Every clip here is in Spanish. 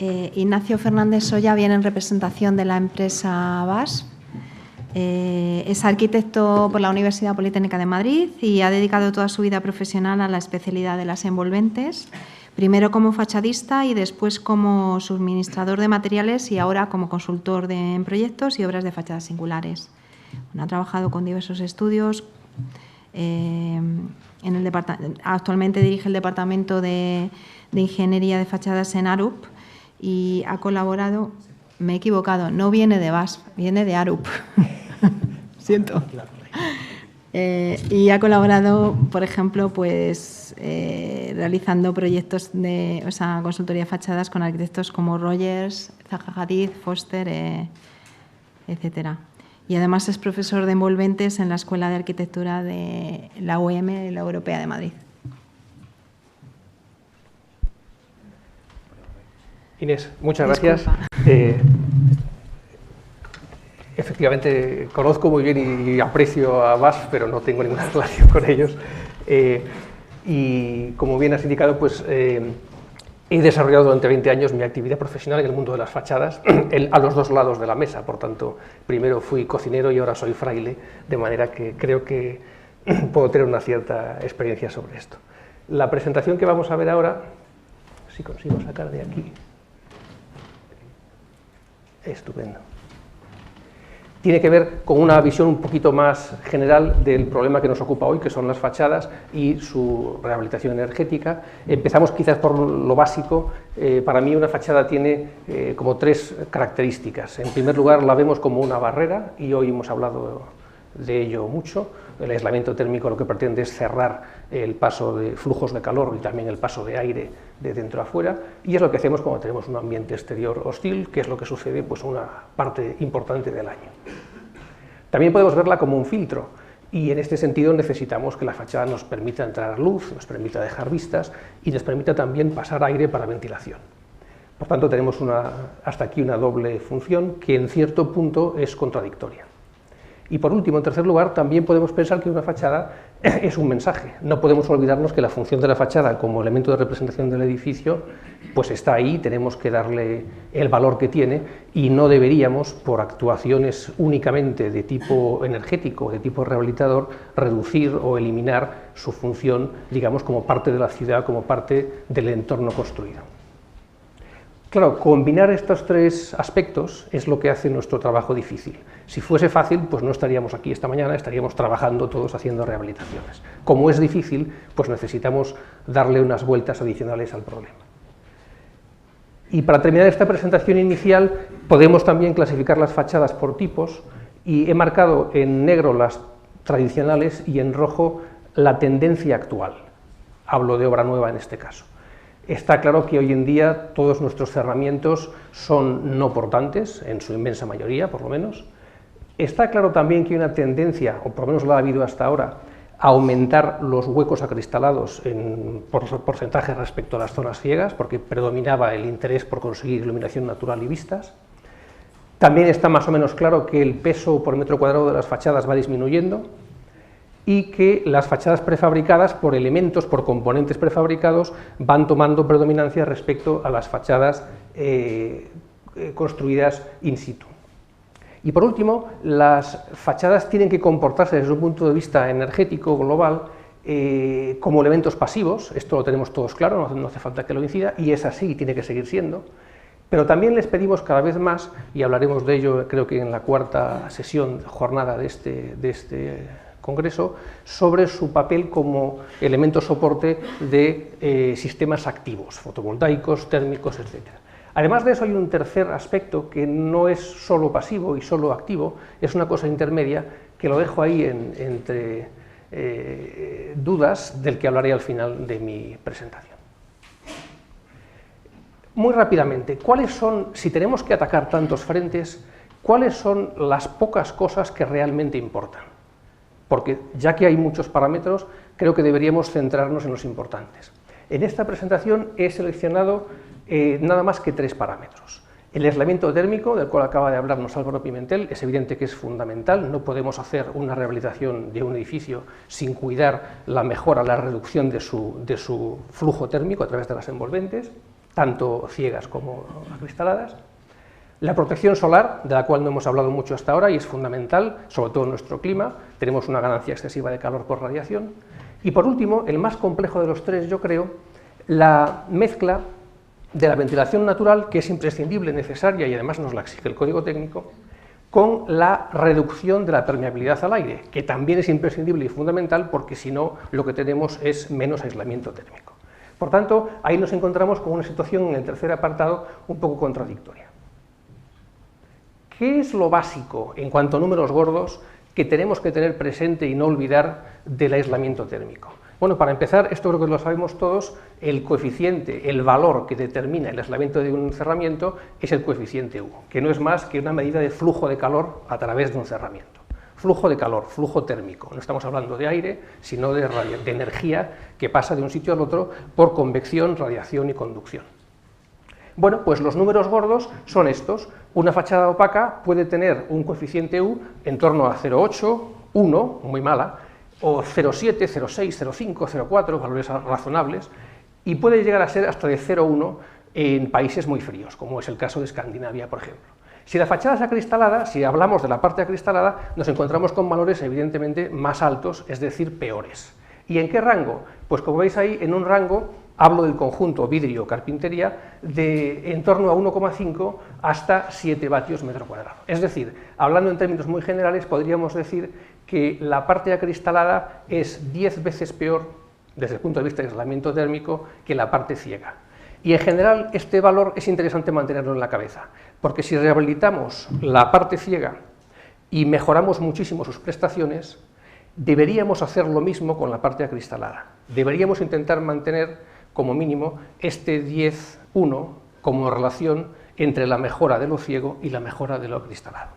Ignacio Fernández Soya viene en representación de la empresa BASF. Es arquitecto por la Universidad Politécnica de Madrid y ha dedicado toda su vida profesional a la especialidad de las envolventes, primero como fachadista y después como suministrador de materiales y ahora como consultor en proyectos y obras de fachadas singulares. Ha trabajado con diversos estudios. Actualmente dirige el Departamento de Ingeniería de Fachadas en Arup y ha colaborado, me he equivocado, no viene de BASF, viene de Arup. Siento. Y ha colaborado, por ejemplo, pues realizando proyectos de consultoría de fachadas con arquitectos como Rogers, Zaha Hadid, Foster, etcétera. Y además es profesor de envolventes en la Escuela de Arquitectura de la UEM, la Europea de Madrid. Inés, muchas gracias. Efectivamente, conozco muy bien y aprecio a BASF, pero no tengo ninguna relación con ellos. Y como bien has indicado, pues he desarrollado durante 20 años mi actividad profesional en el mundo de las fachadas, a los dos lados de la mesa. Por tanto, primero fui cocinero y ahora soy fraile, de manera que creo que puedo tener una cierta experiencia sobre esto. La presentación que vamos a ver ahora, si consigo sacar de aquí, estupendo. Tiene que ver con una visión un poquito más general del problema que nos ocupa hoy, que son las fachadas y su rehabilitación energética. Empezamos quizás por lo básico. Para mí una fachada tiene como tres características. En primer lugar, la vemos como una barrera, y hoy hemos hablado de ello mucho. El aislamiento térmico lo que pretende es cerrar el paso de flujos de calor y también el paso de aire de dentro a fuera, y es lo que hacemos cuando tenemos un ambiente exterior hostil, que es lo que sucede pues una parte importante del año. También podemos verla como un filtro, y en este sentido necesitamos que la fachada nos permita entrar luz, nos permita dejar vistas y nos permita también pasar aire para ventilación. Por tanto, tenemos hasta aquí una doble función que en cierto punto es contradictoria. Y por último, en tercer lugar, también podemos pensar que una fachada es un mensaje. No podemos olvidarnos que la función de la fachada como elemento de representación del edificio pues está ahí, tenemos que darle el valor que tiene, y no deberíamos, por actuaciones únicamente de tipo energético, de tipo rehabilitador, reducir o eliminar su función, digamos, como parte de la ciudad, como parte del entorno construido. Claro, combinar estos tres aspectos es lo que hace nuestro trabajo difícil. Si fuese fácil, pues no estaríamos aquí esta mañana, estaríamos trabajando todos haciendo rehabilitaciones. Como es difícil, pues necesitamos darle unas vueltas adicionales al problema. Y para terminar esta presentación inicial, podemos también clasificar las fachadas por tipos, y he marcado en negro las tradicionales y en rojo la tendencia actual. Hablo de obra nueva en este caso. Está claro que hoy en día todos nuestros cerramientos son no portantes, en su inmensa mayoría, por lo menos. Está claro también que hay una tendencia, o por lo menos la ha habido hasta ahora, a aumentar los huecos acristalados en porcentaje respecto a las zonas ciegas, porque predominaba el interés por conseguir iluminación natural y vistas. También está más o menos claro que el peso por metro cuadrado de las fachadas va disminuyendo, y que las fachadas prefabricadas, por elementos, por componentes prefabricados, van tomando predominancia respecto a las fachadas construidas in situ. Y por último, las fachadas tienen que comportarse desde un punto de vista energético global como elementos pasivos. Esto lo tenemos todos claro, no hace falta que lo incida, y es así y tiene que seguir siendo. Pero también les pedimos cada vez más, y hablaremos de ello creo que en la cuarta jornada de este Congreso, sobre su papel como elemento soporte de sistemas activos, fotovoltaicos, térmicos, etc. Además de eso, hay un tercer aspecto que no es solo pasivo y solo activo, es una cosa intermedia, que lo dejo ahí entre dudas, del que hablaré al final de mi presentación. Muy rápidamente, ¿cuáles son, si tenemos que atacar tantos frentes, cuáles son las pocas cosas que realmente importan? Porque ya que hay muchos parámetros, creo que deberíamos centrarnos en los importantes. En esta presentación he seleccionado nada más que 3 parámetros. El aislamiento térmico, del cual acaba de hablarnos Álvaro Pimentel, es evidente que es fundamental. No podemos hacer una rehabilitación de un edificio sin cuidar la mejora, la reducción de su flujo térmico a través de las envolventes. tanto ciegas como acristaladas. La protección solar, de la cual no hemos hablado mucho hasta ahora y es fundamental, sobre todo en nuestro clima, tenemos una ganancia excesiva de calor por radiación. Y por último, el más complejo de los tres, yo creo, la mezcla de la ventilación natural, que es imprescindible, necesaria y además nos la exige el código técnico, con la reducción de la permeabilidad al aire, que también es imprescindible y fundamental porque si no lo que tenemos es menos aislamiento térmico. Por tanto, ahí nos encontramos con una situación en el tercer apartado un poco contradictoria. ¿Qué es lo básico en cuanto a números gordos que tenemos que tener presente y no olvidar del aislamiento térmico? Bueno, para empezar, esto creo que lo sabemos todos, el coeficiente, el valor que determina el aislamiento de un encerramiento es el coeficiente U, que no es más que una medida de flujo de calor a través de un encerramiento. Flujo de calor, flujo térmico, no estamos hablando de aire, sino de energía que pasa de un sitio al otro por convección, radiación y conducción. Bueno, pues los números gordos son estos. Una fachada opaca puede tener un coeficiente U en torno a 0,8, 1, muy mala, o 0,7, 0,6, 0,5, 0,4, valores razonables, y puede llegar a ser hasta de 0,1 en países muy fríos, como es el caso de Escandinavia, por ejemplo. Si la fachada es acristalada, si hablamos de la parte acristalada, nos encontramos con valores evidentemente más altos, es decir, peores. ¿Y en qué rango? Pues como veis ahí, en un rango, hablo del conjunto vidrio-carpintería, de en torno a 1,5 hasta 7 vatios metro cuadrado. Es decir, hablando en términos muy generales, podríamos decir que la parte acristalada es 10 veces peor, desde el punto de vista de aislamiento térmico, que la parte ciega. Y en general este valor es interesante mantenerlo en la cabeza, porque si rehabilitamos la parte ciega y mejoramos muchísimo sus prestaciones, deberíamos hacer lo mismo con la parte acristalada. Deberíamos intentar mantener como mínimo este 10,1 como relación entre la mejora de lo ciego y la mejora de lo acristalado.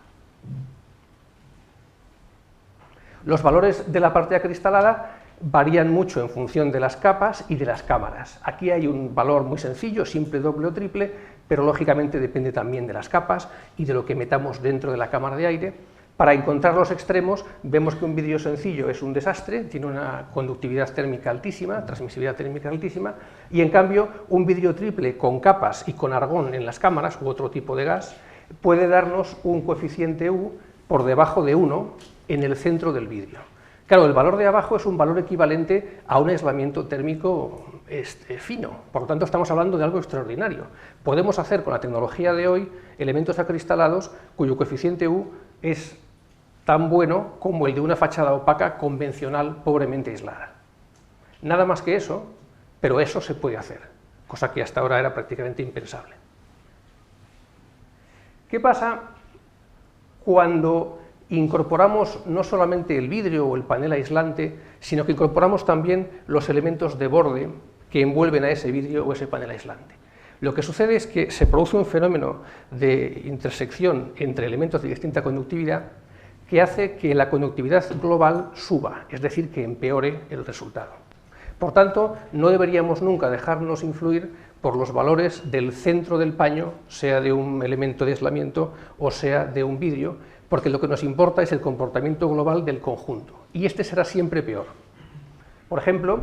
Los valores de la parte acristalada varían mucho en función de las capas y de las cámaras. Aquí hay un valor muy sencillo, simple, doble o triple, pero lógicamente depende también de las capas y de lo que metamos dentro de la cámara de aire. Para encontrar los extremos, vemos que un vidrio sencillo es un desastre, tiene una conductividad térmica altísima, transmisibilidad térmica altísima, y en cambio un vidrio triple con capas y con argón en las cámaras u otro tipo de gas puede darnos un coeficiente U por debajo de 1 en el centro del vidrio. Claro, el valor de abajo es un valor equivalente a un aislamiento térmico fino, por lo tanto estamos hablando de algo extraordinario. Podemos hacer con la tecnología de hoy elementos acristalados cuyo coeficiente U es tan bueno como el de una fachada opaca convencional pobremente aislada. Nada más que eso, pero eso se puede hacer, cosa que hasta ahora era prácticamente impensable. ¿Qué pasa cuando incorporamos no solamente el vidrio o el panel aislante, sino que incorporamos también los elementos de borde que envuelven a ese vidrio o ese panel aislante? Lo que sucede es que se produce un fenómeno de intersección entre elementos de distinta conductividad que hace que la conductividad global suba, es decir, que empeore el resultado. Por tanto, no deberíamos nunca dejarnos influir por los valores del centro del paño, sea de un elemento de aislamiento o sea de un vidrio, porque lo que nos importa es el comportamiento global del conjunto, y este será siempre peor. Por ejemplo,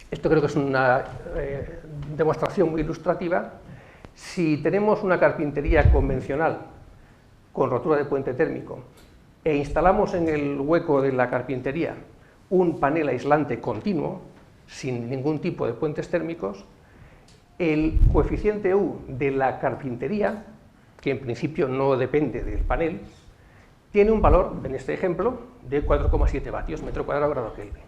esto creo que es una demostración muy ilustrativa. Si tenemos una carpintería convencional con rotura de puente térmico e instalamos en el hueco de la carpintería un panel aislante continuo, sin ningún tipo de puentes térmicos, el coeficiente U de la carpintería, que en principio no depende del panel, tiene un valor, en este ejemplo, de 4,7 vatios metro cuadrado grado Kelvin.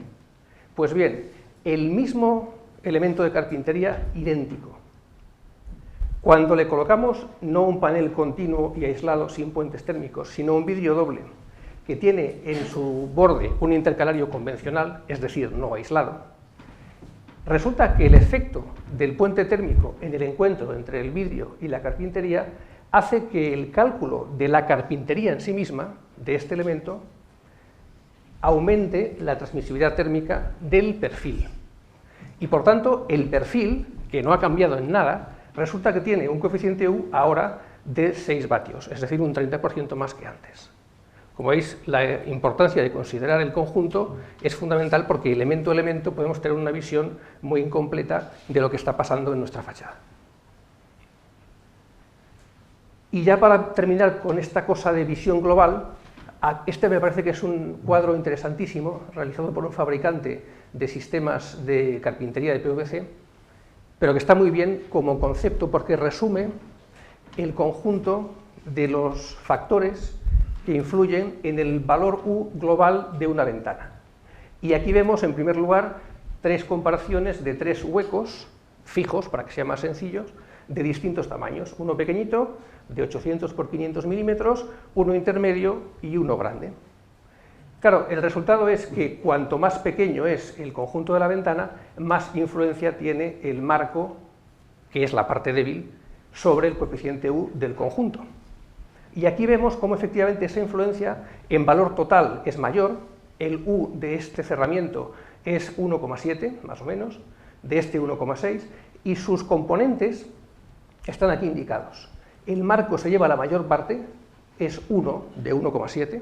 Pues bien, el mismo elemento de carpintería idéntico. Cuando le colocamos no un panel continuo y aislado sin puentes térmicos, sino un vidrio doble, que tiene en su borde un intercalario convencional, es decir, no aislado, resulta que el efecto del puente térmico en el encuentro entre el vidrio y la carpintería hace que el cálculo de la carpintería en sí misma, de este elemento, aumente la transmisibilidad térmica del perfil. Y por tanto, el perfil, que no ha cambiado en nada, resulta que tiene un coeficiente U ahora de 6 vatios, es decir, un 30% más que antes. Como veis, la importancia de considerar el conjunto es fundamental porque elemento a elemento podemos tener una visión muy incompleta de lo que está pasando en nuestra fachada. Y ya para terminar con esta cosa de visión global, este me parece que es un cuadro interesantísimo, realizado por un fabricante de sistemas de carpintería de PVC, pero que está muy bien como concepto porque resume el conjunto de los factores que influyen en el valor U global de una ventana. Y aquí vemos, en primer lugar, tres comparaciones de tres huecos fijos, para que sean más sencillos, de distintos tamaños. Uno pequeñito, de 800 por 500 milímetros, uno intermedio y uno grande. Claro, el resultado es que cuanto más pequeño es el conjunto de la ventana, más influencia tiene el marco, que es la parte débil, sobre el coeficiente U del conjunto. Y aquí vemos cómo efectivamente esa influencia en valor total es mayor, el U de este cerramiento es 1,7, más o menos, de este 1,6, y sus componentes están aquí indicados. El marco se lleva la mayor parte, es 1 de 1,7,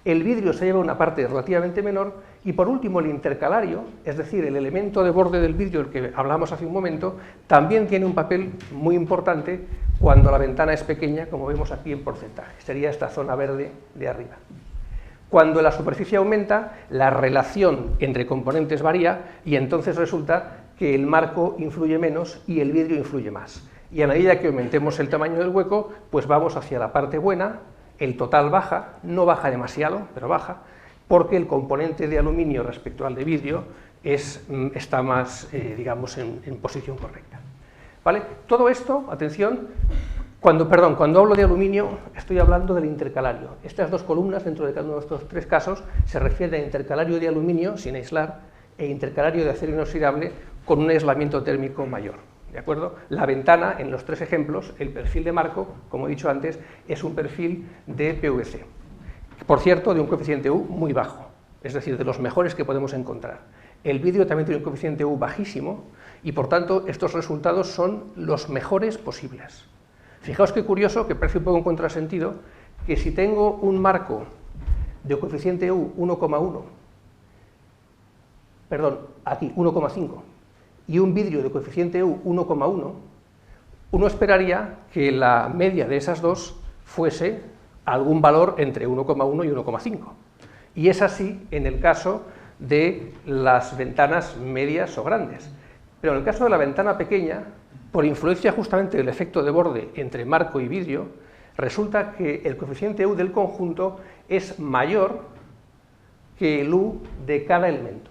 el vidrio se lleva una parte relativamente menor, y por último el intercalario, es decir, el elemento de borde del vidrio del que hablamos hace un momento, también tiene un papel muy importante cuando la ventana es pequeña, como vemos aquí en porcentaje, sería esta zona verde de arriba. Cuando la superficie aumenta, la relación entre componentes varía y entonces resulta que el marco influye menos y el vidrio influye más. Y a medida que aumentemos el tamaño del hueco, pues vamos hacia la parte buena, el total baja, no baja demasiado, pero baja, porque el componente de aluminio respecto al de vidrio está más, digamos, en posición correcta. ¿Vale? Todo esto, atención, cuando hablo de aluminio, estoy hablando del intercalario. Estas dos columnas, dentro de cada uno de estos tres casos, se refieren a intercalario de aluminio, sin aislar, e intercalario de acero inoxidable, con un aislamiento térmico mayor. ¿De acuerdo? La ventana, en los tres ejemplos, el perfil de marco, como he dicho antes, es un perfil de PVC. Por cierto, de un coeficiente U muy bajo, es decir, de los mejores que podemos encontrar. El vidrio también tiene un coeficiente U bajísimo, y por tanto estos resultados son los mejores posibles. Fijaos qué curioso, que parece un poco un contrasentido, que si tengo un marco de coeficiente U 1,1, perdón, aquí 1,5, y un vidrio de coeficiente U 1,1, uno esperaría que la media de esas dos fuese algún valor entre 1,1 y 1,5. Y es así en el caso de las ventanas medias o grandes. Pero en el caso de la ventana pequeña, por influencia justamente del efecto de borde entre marco y vidrio, resulta que el coeficiente U del conjunto es mayor que el U de cada elemento.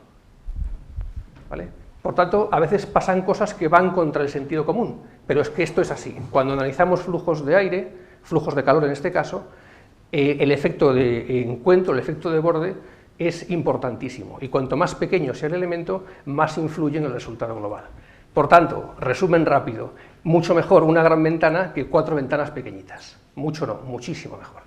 ¿Vale? Por tanto, a veces pasan cosas que van contra el sentido común, pero es que esto es así. Cuando analizamos flujos de aire, flujos de calor en este caso, el efecto de encuentro, el efecto de borde, es importantísimo, y cuanto más pequeño sea el elemento, más influye en el resultado global. Por tanto, resumen rápido, mucho mejor una gran ventana que 4 ventanas pequeñitas. Mucho no, muchísimo mejor.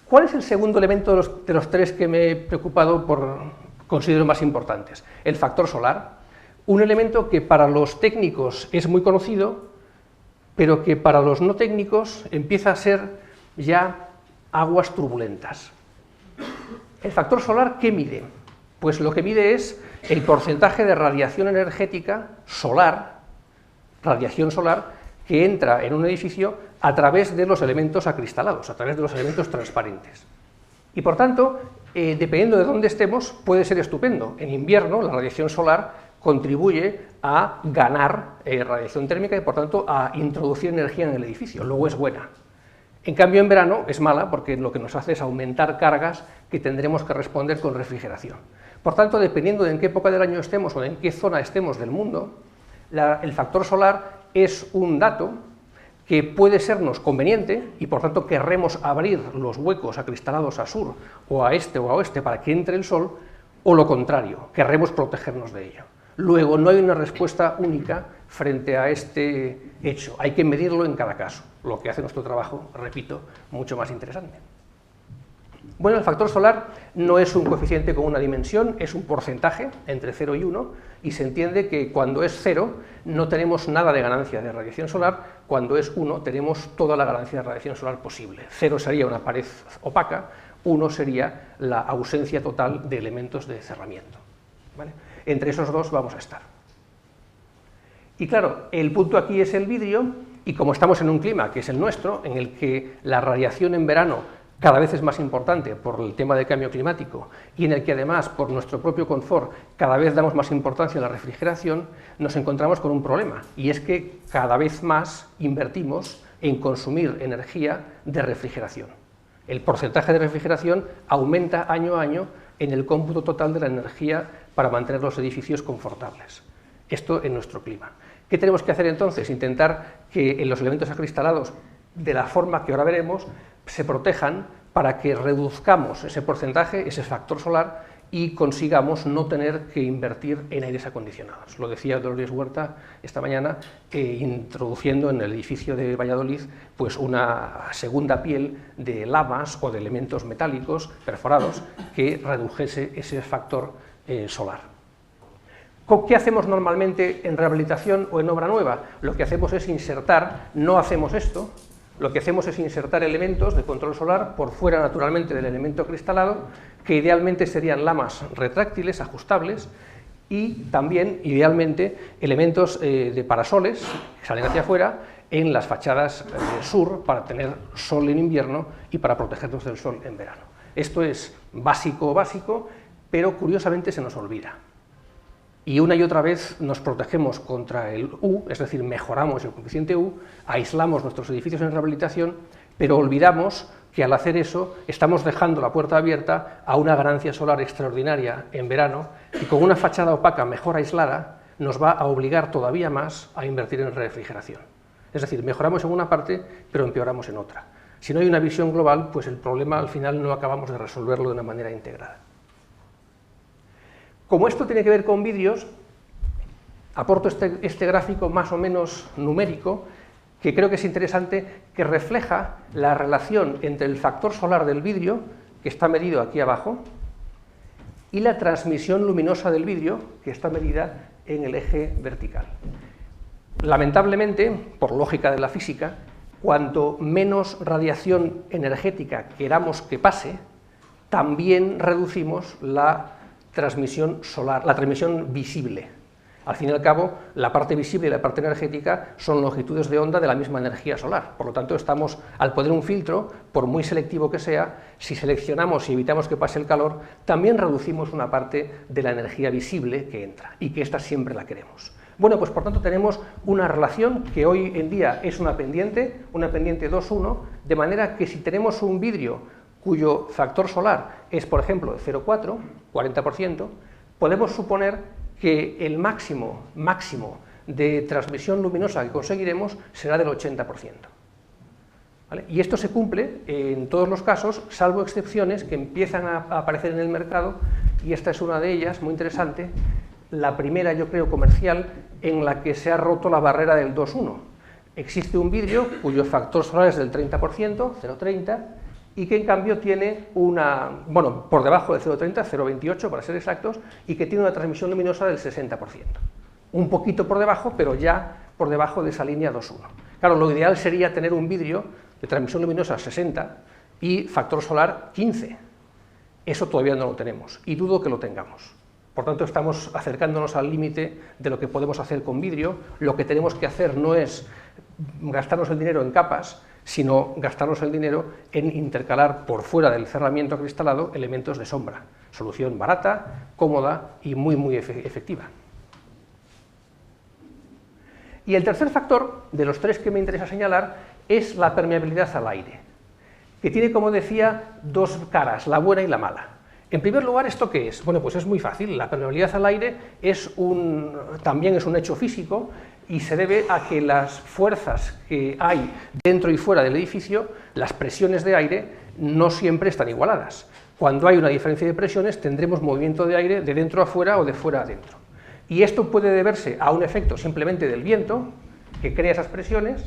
¿Cuál es el segundo elemento de los tres que me he preocupado por considero más importantes? El factor solar, un elemento que para los técnicos es muy conocido, pero que para los no técnicos empieza a ser ya aguas turbulentas. ¿El factor solar qué mide? Pues lo que mide es el porcentaje de radiación energética solar, radiación solar, que entra en un edificio a través de los elementos acristalados, a través de los elementos transparentes. Y por tanto, dependiendo de dónde estemos, puede ser estupendo. En invierno, la radiación solar contribuye a ganar radiación térmica y por tanto a introducir energía en el edificio, luego es buena. En cambio, en verano es mala porque lo que nos hace es aumentar cargas que tendremos que responder con refrigeración. Por tanto, dependiendo de en qué época del año estemos o en qué zona estemos del mundo, el factor solar es un dato que puede sernos conveniente y por tanto querremos abrir los huecos acristalados a sur o a este o a oeste para que entre el sol, o lo contrario, querremos protegernos de ello. Luego, no hay una respuesta única frente a este hecho, hay que medirlo en cada caso, lo que hace nuestro trabajo, repito, mucho más interesante. Bueno, el factor solar no es un coeficiente con una dimensión, es un porcentaje entre 0 y 1, y se entiende que cuando es 0 no tenemos nada de ganancia de radiación solar, cuando es 1 tenemos toda la ganancia de radiación solar posible. 0 sería una pared opaca, 1 sería la ausencia total de elementos de cerramiento. ¿Vale? Entre esos dos vamos a estar. Y claro, el punto aquí es el vidrio, y como estamos en un clima que es el nuestro, en el que la radiación en verano cada vez es más importante por el tema del cambio climático, y en el que además, por nuestro propio confort, cada vez damos más importancia a la refrigeración, nos encontramos con un problema, y es que cada vez más invertimos en consumir energía de refrigeración. El porcentaje de refrigeración aumenta año a año en el cómputo total de la energía para mantener los edificios confortables. Esto en nuestro clima. ¿Qué tenemos que hacer entonces? Intentar que los elementos acristalados, de la forma que ahora veremos, se protejan para que reduzcamos ese porcentaje, ese factor solar, y consigamos no tener que invertir en aires acondicionados. Lo decía Dolores Huerta esta mañana, introduciendo en el edificio de Valladolid pues una segunda piel de lamas o de elementos metálicos perforados que redujese ese factor solar. ¿Qué hacemos normalmente en rehabilitación o en obra nueva? Lo que hacemos es insertar, no hacemos esto, lo que hacemos es insertar elementos de control solar por fuera naturalmente del elemento cristalado, que idealmente serían lamas retráctiles, ajustables, y también idealmente elementos de parasoles que salen hacia afuera en las fachadas sur para tener sol en invierno y para protegernos del sol en verano. Esto es básico, pero curiosamente se nos olvida. Y una y otra vez nos protegemos contra el U, es decir, mejoramos el coeficiente U, aislamos nuestros edificios en rehabilitación, pero olvidamos que al hacer eso estamos dejando la puerta abierta a una ganancia solar extraordinaria en verano, y con una fachada opaca mejor aislada nos va a obligar todavía más a invertir en refrigeración. Es decir, mejoramos en una parte, pero empeoramos en otra. Si no hay una visión global, pues el problema al final no acabamos de resolverlo de una manera integrada. Como esto tiene que ver con vidrios, aporto este gráfico más o menos numérico, que creo que es interesante, que refleja la relación entre el factor solar del vidrio, que está medido aquí abajo, y la transmisión luminosa del vidrio, que está medida en el eje vertical. Lamentablemente, por lógica de la física, cuanto menos radiación energética queramos que pase, también reducimos la transmisión solar, la transmisión visible. Al fin y al cabo, la parte visible y la parte energética son longitudes de onda de la misma energía solar. Por lo tanto, estamos, al poner un filtro, por muy selectivo que sea, si seleccionamos y evitamos que pase el calor, también reducimos una parte de la energía visible que entra, y que esta siempre la queremos. Bueno, pues por tanto tenemos una relación que hoy en día es una pendiente 2:1, de manera que si tenemos un vidrio cuyo factor solar es, por ejemplo, de 0,4, 40%, podemos suponer que el máximo de transmisión luminosa que conseguiremos será del 80%. ¿Vale? Y esto se cumple en todos los casos, salvo excepciones que empiezan a aparecer en el mercado, y esta es una de ellas, muy interesante, la primera, yo creo, comercial, en la que se ha roto la barrera del 2:1. Existe un vidrio cuyo factor solar es del 30%, 0,30, y que en cambio tiene por debajo de 0,30, 0,28 para ser exactos, y que tiene una transmisión luminosa del 60%. Un poquito por debajo, pero ya por debajo de esa línea 2:1. Claro, lo ideal sería tener un vidrio de transmisión luminosa 60 y factor solar 15. Eso todavía no lo tenemos, y dudo que lo tengamos. Por tanto, estamos acercándonos al límite de lo que podemos hacer con vidrio. Lo que tenemos que hacer no es gastarnos el dinero en capas, sino gastarnos el dinero en intercalar por fuera del cerramiento acristalado elementos de sombra. Solución barata, cómoda y muy efectiva. Y el tercer factor, de los tres que me interesa señalar, es la permeabilidad al aire, que tiene, como decía, dos caras, la buena y la mala. En primer lugar, ¿esto qué es? Bueno, pues es muy fácil. La permeabilidad al aire también es un hecho físico, y se debe a que las fuerzas que hay dentro y fuera del edificio, las presiones de aire, no siempre están igualadas. Cuando hay una diferencia de presiones, tendremos movimiento de aire de dentro a fuera o de fuera a dentro. Y esto puede deberse a un efecto simplemente del viento, que crea esas presiones,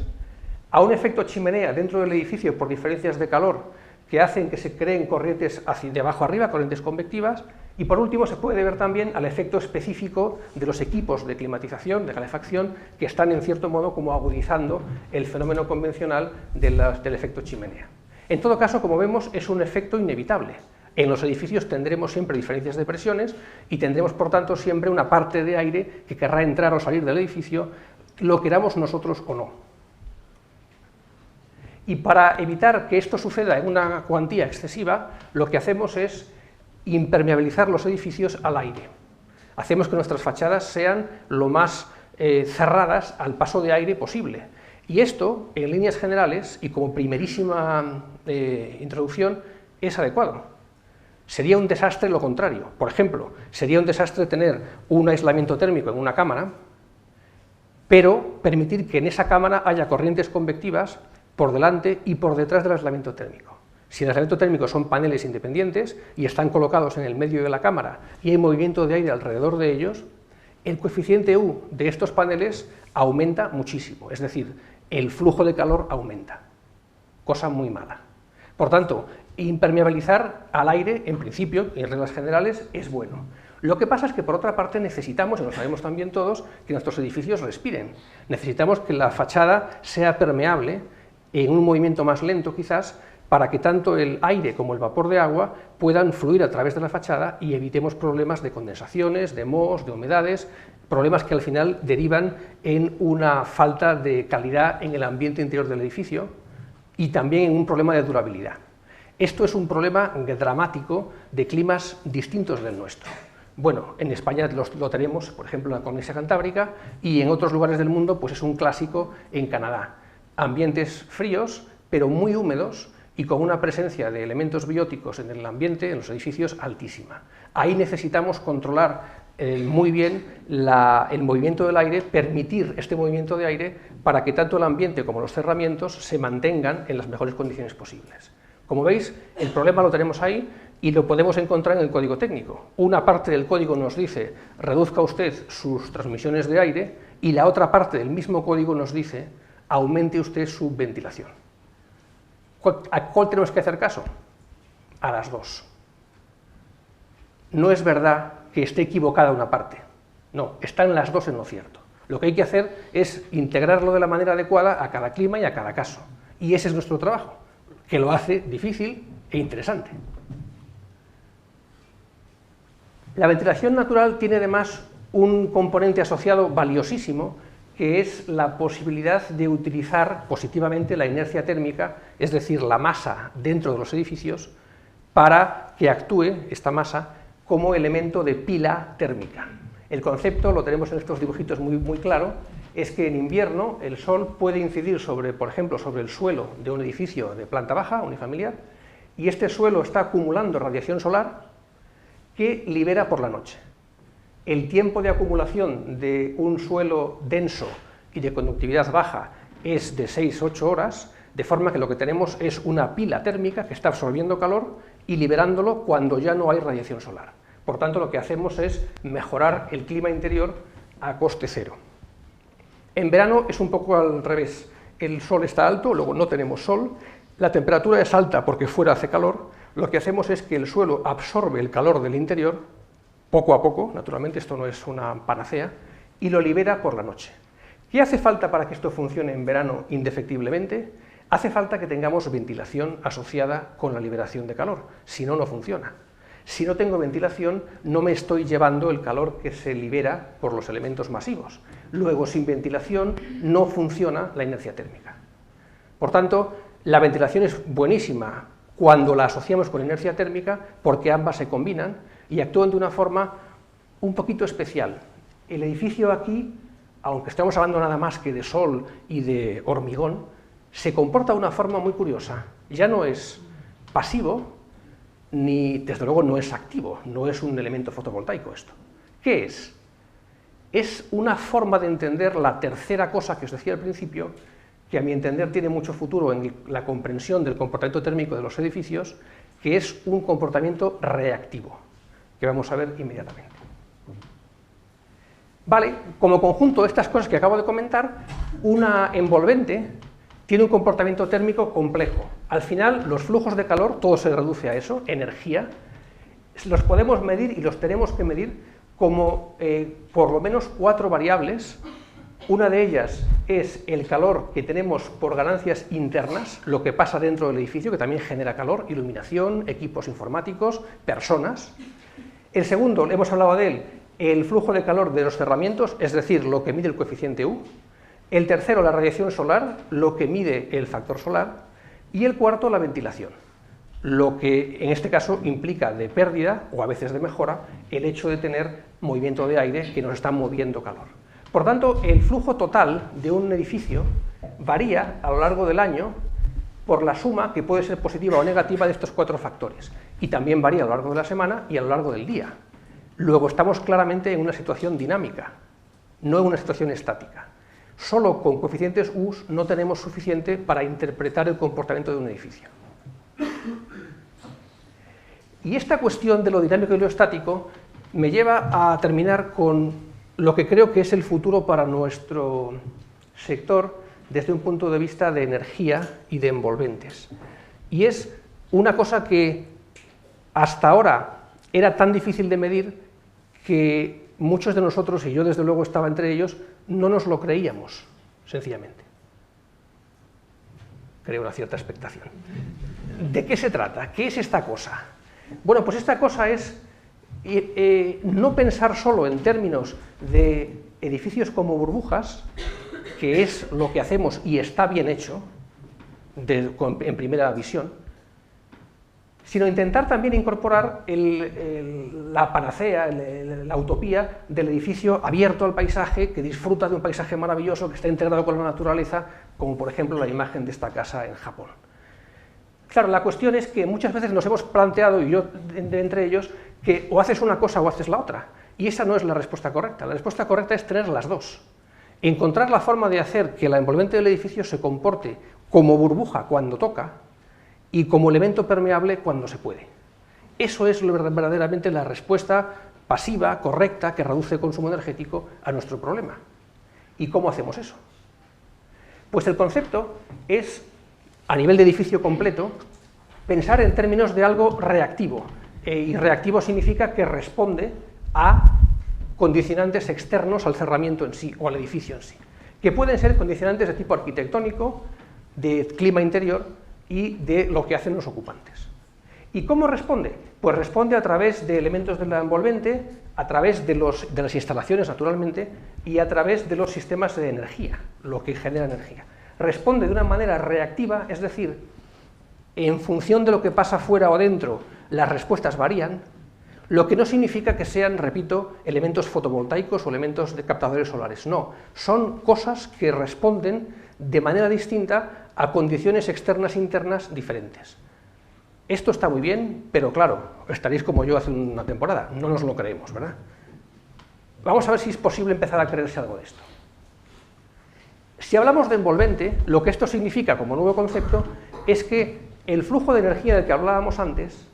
a un efecto chimenea dentro del edificio por diferencias de calor, que hacen que se creen corrientes de abajo arriba, corrientes convectivas, y por último se puede ver también al efecto específico de los equipos de climatización, de calefacción, que están en cierto modo como agudizando el fenómeno convencional del efecto chimenea. En todo caso, como vemos, es un efecto inevitable. En los edificios tendremos siempre diferencias de presiones y tendremos, por tanto, siempre una parte de aire que querrá entrar o salir del edificio lo queramos nosotros o no. Y para evitar que esto suceda en una cuantía excesiva, lo que hacemos es impermeabilizar los edificios al aire. Hacemos que nuestras fachadas sean lo más cerradas al paso de aire posible. Y esto, en líneas generales, y como primerísima introducción, es adecuado. Sería un desastre lo contrario. Por ejemplo, sería un desastre tener un aislamiento térmico en una cámara, pero permitir que en esa cámara haya corrientes convectivas por delante y por detrás del aislamiento térmico. Si el aislamiento térmico son paneles independientes y están colocados en el medio de la cámara y hay movimiento de aire alrededor de ellos, el coeficiente U de estos paneles aumenta muchísimo, es decir, el flujo de calor aumenta, cosa muy mala. Por tanto, impermeabilizar al aire, en principio, en reglas generales, es bueno. Lo que pasa es que, por otra parte, necesitamos, y lo sabemos también todos, que nuestros edificios respiren. Necesitamos que la fachada sea permeable, en un movimiento más lento quizás, para que tanto el aire como el vapor de agua puedan fluir a través de la fachada y evitemos problemas de condensaciones, de mohos, de humedades, problemas que al final derivan en una falta de calidad en el ambiente interior del edificio y también en un problema de durabilidad. Esto es un problema dramático de climas distintos del nuestro. Bueno, en España lo tenemos, por ejemplo, en la cornisa cantábrica, y en otros lugares del mundo pues es un clásico en Canadá. Ambientes fríos, pero muy húmedos, y con una presencia de elementos bióticos en el ambiente, en los edificios, altísima. Ahí necesitamos controlar muy bien el movimiento del aire, permitir este movimiento de aire para que tanto el ambiente como los cerramientos se mantengan en las mejores condiciones posibles. Como veis, el problema lo tenemos ahí y lo podemos encontrar en el código técnico. Una parte del código nos dice, reduzca usted sus transmisiones de aire, y la otra parte del mismo código nos dice, aumente usted su ventilación. ¿A cuál tenemos que hacer caso? A las dos. No es verdad que esté equivocada una parte, no, están las dos en lo cierto. Lo que hay que hacer es integrarlo de la manera adecuada a cada clima y a cada caso, y ese es nuestro trabajo, que lo hace difícil e interesante. La ventilación natural tiene además un componente asociado valiosísimo, que es la posibilidad de utilizar positivamente la inercia térmica, es decir, la masa dentro de los edificios, para que actúe esta masa como elemento de pila térmica. El concepto, lo tenemos en estos dibujitos muy claro, es que en invierno el sol puede incidir sobre, por ejemplo, sobre el suelo de un edificio de planta baja, unifamiliar, y este suelo está acumulando radiación solar que libera por la noche. El tiempo de acumulación de un suelo denso y de conductividad baja es de 6-8 horas, de forma que lo que tenemos es una pila térmica que está absorbiendo calor y liberándolo cuando ya no hay radiación solar. Por tanto, lo que hacemos es mejorar el clima interior a coste cero. En verano es un poco al revés. El sol está alto, luego no tenemos sol, la temperatura es alta porque fuera hace calor, lo que hacemos es que el suelo absorbe el calor del interior, poco a poco, naturalmente esto no es una panacea, y lo libera por la noche. ¿Qué hace falta para que esto funcione en verano indefectiblemente? Hace falta que tengamos ventilación asociada con la liberación de calor, si no, no funciona. Si no tengo ventilación, no me estoy llevando el calor que se libera por los elementos masivos. Luego, sin ventilación, no funciona la inercia térmica. Por tanto, la ventilación es buenísima cuando la asociamos con inercia térmica, porque ambas se combinan y actúan de una forma un poquito especial. El edificio aquí, aunque estamos hablando nada más que de sol y de hormigón, se comporta de una forma muy curiosa. Ya no es pasivo, ni desde luego no es activo, no es un elemento fotovoltaico esto. ¿Qué es? Es una forma de entender la tercera cosa que os decía al principio, que a mi entender tiene mucho futuro en la comprensión del comportamiento térmico de los edificios, que es un comportamiento reactivo, que vamos a ver inmediatamente. Vale, como conjunto de estas cosas que acabo de comentar, una envolvente tiene un comportamiento térmico complejo. Al final, los flujos de calor, todo se reduce a eso, energía, los podemos medir y los tenemos que medir como por lo menos 4 variables. Una de ellas es el calor que tenemos por ganancias internas, lo que pasa dentro del edificio, que también genera calor, iluminación, equipos informáticos, personas. El segundo, hemos hablado de él, el flujo de calor de los cerramientos, es decir, lo que mide el coeficiente U. El tercero, la radiación solar, lo que mide el factor solar. Y el cuarto, la ventilación, lo que en este caso implica de pérdida, o a veces de mejora, el hecho de tener movimiento de aire que nos está moviendo calor. Por tanto, el flujo total de un edificio varía a lo largo del año por la suma, que puede ser positiva o negativa, de estos 4 factores. Y también varía a lo largo de la semana y a lo largo del día. Luego estamos claramente en una situación dinámica, no en una situación estática. Solo con coeficientes U no tenemos suficiente para interpretar el comportamiento de un edificio. Y esta cuestión de lo dinámico y lo estático me lleva a terminar con lo que creo que es el futuro para nuestro sector desde un punto de vista de energía y de envolventes. Y es una cosa que hasta ahora era tan difícil de medir que muchos de nosotros, y yo desde luego estaba entre ellos, no nos lo creíamos, sencillamente. Creo una cierta expectación. ¿De qué se trata? ¿Qué es esta cosa? Bueno, pues esta cosa es no pensar solo en términos de edificios como burbujas, que es lo que hacemos y está bien hecho, en primera visión, sino intentar también incorporar la panacea, la utopía del edificio abierto al paisaje, que disfruta de un paisaje maravilloso, que está integrado con la naturaleza, como por ejemplo la imagen de esta casa en Japón. Claro, la cuestión es que muchas veces nos hemos planteado, y yo entre ellos, que o haces una cosa o haces la otra, y esa no es la respuesta correcta. La respuesta correcta es tener las dos. Encontrar la forma de hacer que la envolvente del edificio se comporte como burbuja cuando toca, y como elemento permeable cuando se puede. Eso es verdaderamente la respuesta pasiva, correcta, que reduce el consumo energético a nuestro problema. ¿Y cómo hacemos eso? Pues el concepto es, a nivel de edificio completo, pensar en términos de algo reactivo. Y reactivo significa que responde a condicionantes externos al cerramiento en sí, o al edificio en sí, que pueden ser condicionantes de tipo arquitectónico, de clima interior, y de lo que hacen los ocupantes. ¿Y cómo responde? Pues responde a través de elementos de la envolvente, a través de las instalaciones, naturalmente, y a través de los sistemas de energía, lo que genera energía. Responde de una manera reactiva, es decir, en función de lo que pasa fuera o dentro, las respuestas varían, lo que no significa que sean, repito, elementos fotovoltaicos o elementos de captadores solares, no, son cosas que responden de manera distinta a condiciones externas e internas diferentes. Esto está muy bien, pero claro, estaréis como yo hace una temporada, no nos lo creemos, ¿verdad? Vamos a ver si es posible empezar a creerse algo de esto. Si hablamos de envolvente, lo que esto significa como nuevo concepto es que el flujo de energía del que hablábamos antes,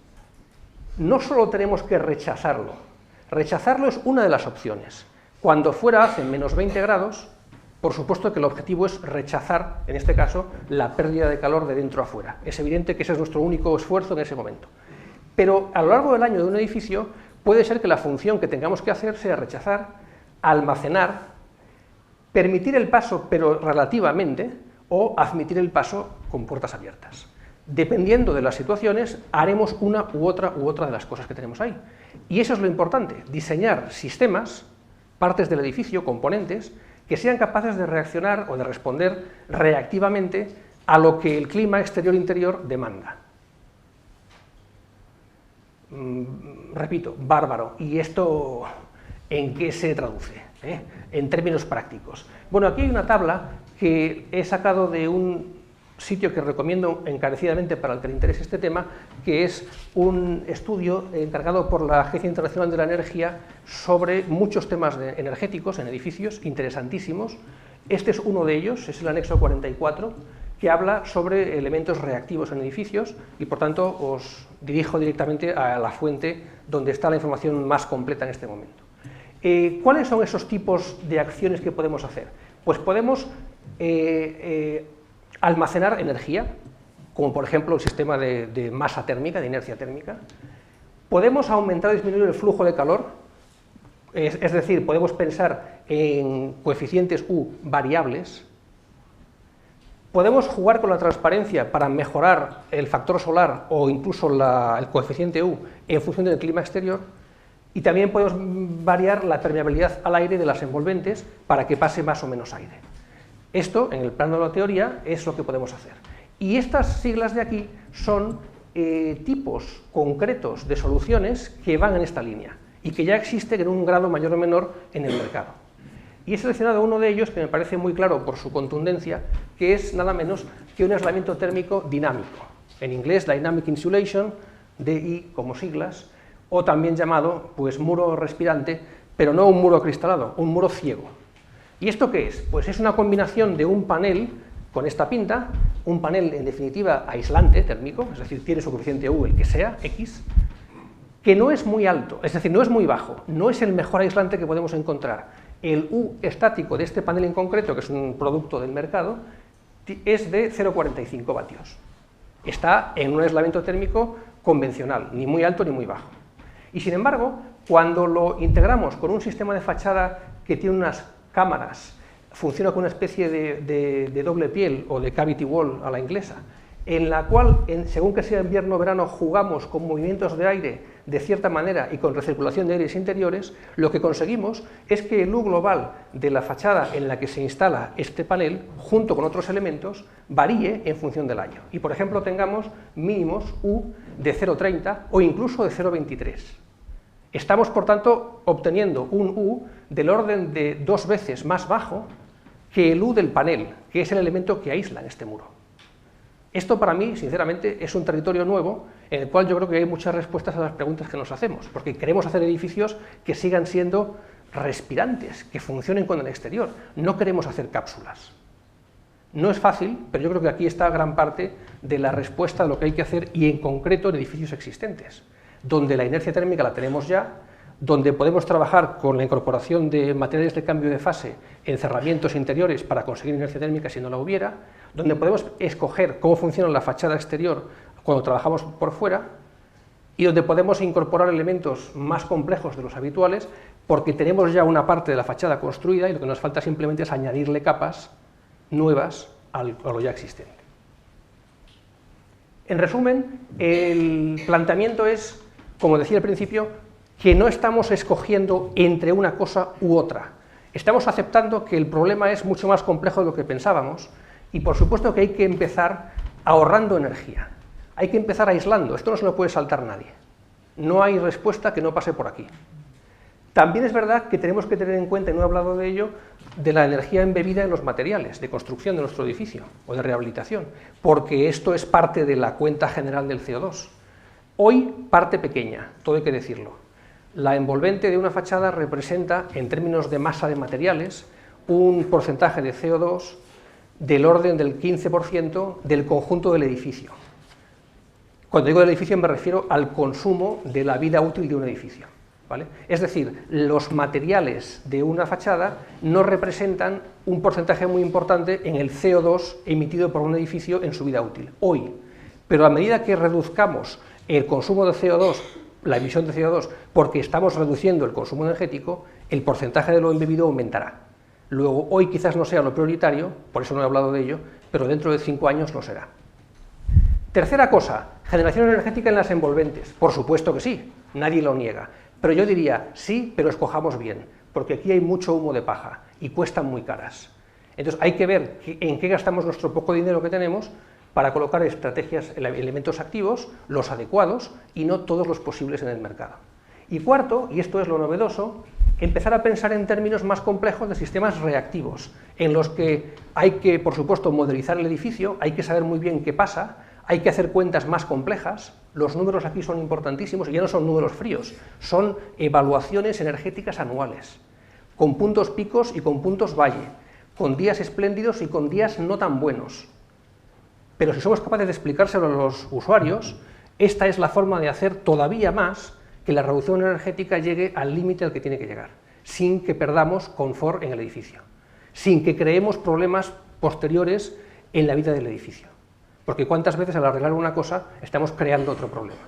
no solo tenemos que rechazarlo es una de las opciones. Cuando fuera hace menos 20 grados, por supuesto que el objetivo es rechazar, en este caso, la pérdida de calor de dentro a fuera. Es evidente que ese es nuestro único esfuerzo en ese momento. Pero a lo largo del año de un edificio puede ser que la función que tengamos que hacer sea rechazar, almacenar, permitir el paso, pero relativamente, o admitir el paso con puertas abiertas. Dependiendo de las situaciones, haremos una u otra de las cosas que tenemos ahí. Y eso es lo importante, diseñar sistemas, partes del edificio, componentes, que sean capaces de reaccionar o de responder reactivamente a lo que el clima exterior-interior demanda. Repito, bárbaro. ¿Y esto en qué se traduce? En términos prácticos. Bueno, aquí hay una tabla que he sacado de un sitio que recomiendo encarecidamente para el que le interese este tema, que es un estudio encargado por la Agencia Internacional de la Energía sobre muchos temas energéticos en edificios, interesantísimos. Este es uno de ellos, es el anexo 44, que habla sobre elementos reactivos en edificios y, por tanto, os dirijo directamente a la fuente donde está la información más completa en este momento. ¿Cuáles son esos tipos de acciones que podemos hacer? Pues podemos almacenar energía, como por ejemplo el sistema de masa térmica, de inercia térmica. Podemos aumentar o disminuir el flujo de calor, es decir, podemos pensar en coeficientes U variables. Podemos jugar con la transparencia para mejorar el factor solar o incluso el coeficiente U en función del clima exterior. Y también podemos variar la permeabilidad al aire de las envolventes para que pase más o menos aire. Esto, en el plano de la teoría, es lo que podemos hacer. Y estas siglas de aquí son tipos concretos de soluciones que van en esta línea y que ya existen en un grado mayor o menor en el mercado. Y he seleccionado uno de ellos que me parece muy claro por su contundencia, que es nada menos que un aislamiento térmico dinámico. En inglés, Dynamic Insulation, DI como siglas, o también llamado pues, muro respirante, pero no un muro acristalado, un muro ciego. ¿Y esto qué es? Pues es una combinación de un panel con esta pinta, un panel en definitiva aislante térmico, es decir, tiene su coeficiente U, el que sea, X, que no es muy alto, es decir, no es muy bajo, no es el mejor aislante que podemos encontrar. El U estático de este panel en concreto, que es un producto del mercado, es de 0,45 vatios. Está en un aislamiento térmico convencional, ni muy alto ni muy bajo. Y sin embargo, cuando lo integramos con un sistema de fachada que tiene unas cámaras, funciona con una especie de doble piel o de cavity wall a la inglesa, en la cual, según que sea invierno o verano, jugamos con movimientos de aire de cierta manera y con recirculación de aires interiores, lo que conseguimos es que el U global de la fachada en la que se instala este panel, junto con otros elementos, varíe en función del año. Y, por ejemplo, tengamos mínimos U de 0,30 o incluso de 0,23. Estamos, por tanto, obteniendo un U del orden de 2 veces más bajo que el U del panel, que es el elemento que aísla en este muro. Esto para mí, sinceramente, es un territorio nuevo en el cual yo creo que hay muchas respuestas a las preguntas que nos hacemos, porque queremos hacer edificios que sigan siendo respirantes, que funcionen con el exterior, no queremos hacer cápsulas. No es fácil, pero yo creo que aquí está gran parte de la respuesta de lo que hay que hacer, y en concreto en edificios existentes, donde la inercia térmica la tenemos ya, donde podemos trabajar con la incorporación de materiales de cambio de fase en cerramientos interiores para conseguir inercia térmica si no la hubiera, donde podemos escoger cómo funciona la fachada exterior cuando trabajamos por fuera, y donde podemos incorporar elementos más complejos de los habituales, porque tenemos ya una parte de la fachada construida y lo que nos falta simplemente es añadirle capas nuevas a lo ya existente. En resumen, el planteamiento es, como decía al principio, que no estamos escogiendo entre una cosa u otra. Estamos aceptando que el problema es mucho más complejo de lo que pensábamos, y por supuesto que hay que empezar ahorrando energía. Hay que empezar aislando, esto no se lo puede saltar nadie. No hay respuesta que no pase por aquí. También es verdad que tenemos que tener en cuenta, y no he hablado de ello, de la energía embebida en los materiales de construcción de nuestro edificio o de rehabilitación, porque esto es parte de la cuenta general del CO2. Hoy, parte pequeña, todo hay que decirlo. La envolvente de una fachada representa, en términos de masa de materiales, un porcentaje de CO2 del orden del 15% del conjunto del edificio. Cuando digo del edificio me refiero al consumo de la vida útil de un edificio, ¿vale? Es decir, los materiales de una fachada no representan un porcentaje muy importante en el CO2 emitido por un edificio en su vida útil, hoy. Pero a medida que reduzcamos el consumo de CO2, la emisión de CO2, porque estamos reduciendo el consumo energético, el porcentaje de lo embebido aumentará. Luego, hoy quizás no sea lo prioritario, por eso no he hablado de ello, pero dentro de 5 años lo será. Tercera cosa, generación energética en las envolventes. Por supuesto que sí, nadie lo niega, pero yo diría sí, pero escojamos bien, porque aquí hay mucho humo de paja y cuestan muy caras. Entonces hay que ver en qué gastamos nuestro poco dinero que tenemos para colocar estrategias, elementos activos, los adecuados y no todos los posibles en el mercado. Y cuarto, y esto es lo novedoso, empezar a pensar en términos más complejos de sistemas reactivos, en los que hay que, por supuesto, modelizar el edificio, hay que saber muy bien qué pasa, hay que hacer cuentas más complejas, los números aquí son importantísimos y ya no son números fríos, son evaluaciones energéticas anuales, con puntos picos y con puntos valle, con días espléndidos y con días no tan buenos. Pero si somos capaces de explicárselo a los usuarios, esta es la forma de hacer todavía más que la reducción energética llegue al límite al que tiene que llegar, sin que perdamos confort en el edificio, sin que creemos problemas posteriores en la vida del edificio. Porque cuántas veces al arreglar una cosa estamos creando otro problema.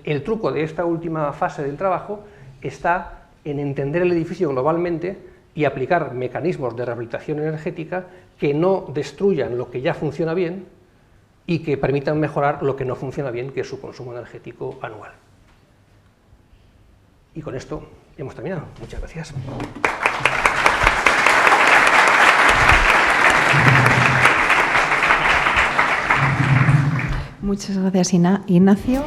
El truco de esta última fase del trabajo está en entender el edificio globalmente y aplicar mecanismos de rehabilitación energética que no destruyan lo que ya funciona bien y que permitan mejorar lo que no funciona bien, que es su consumo energético anual. Y con esto hemos terminado. Muchas gracias. Muchas gracias, Ignacio.